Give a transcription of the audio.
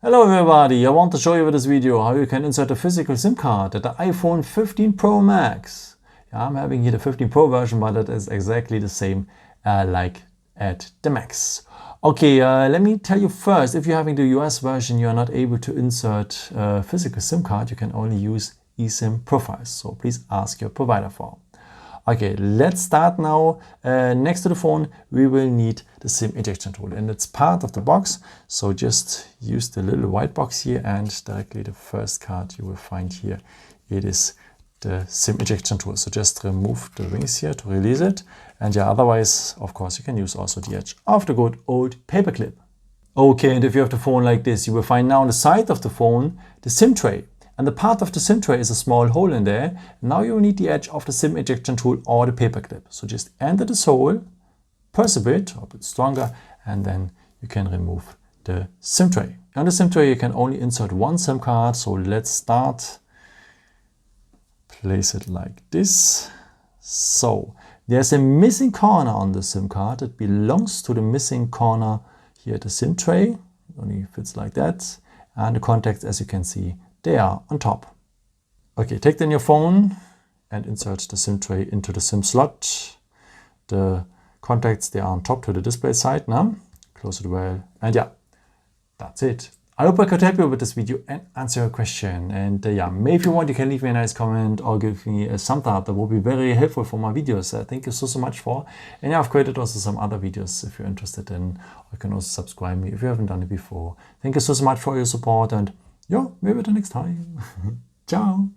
Hello everybody, I want to show you with this video how you can insert a physical SIM card at the iPhone 15 Pro Max. I'm having here the 15 Pro version, but it is exactly the same like at the Max. Okay, let me tell you first, if you're having the US version, you are not able to insert a physical SIM card. You can only use eSIM profiles, so please ask your provider for. Okay, let's start now. Next to the phone, we will need the SIM ejection tool, and it's part of the box. So just use the little white box here, and directly the first card you will find here, it is the SIM ejection tool. So just remove the rings here to release it. And yeah, otherwise, of course, you can use also the edge of the good old paper clip. Okay, and if you have the phone like this, you will find now on the side of the phone the SIM tray. And the part of the SIM tray is a small hole in there. Now you will need the edge of the SIM ejection tool or the paper clip. So just enter this hole, press a bit stronger, and then you can remove the SIM tray. On the SIM tray you can only insert one SIM card. So let's start. Place it like this. So there's a missing corner on the SIM card. It belongs to the missing corner here at the SIM tray. It only fits like that. And the contacts, as you can see, they are on top. Okay, take then your phone and insert the SIM tray into the SIM slot. The contacts, they are on top to the display side now. Close it well, and yeah, that's it. I hope I could help you with this video and answer your question. And yeah, maybe if you want, you can leave me a nice comment or give me a thumbs up. That will be very helpful for my videos. Thank you so much for. And yeah, I've created also some other videos if you're interested in. Or you can also subscribe me if you haven't done it before. Thank you so much for your support, and yeah, maybe the next time. Ciao.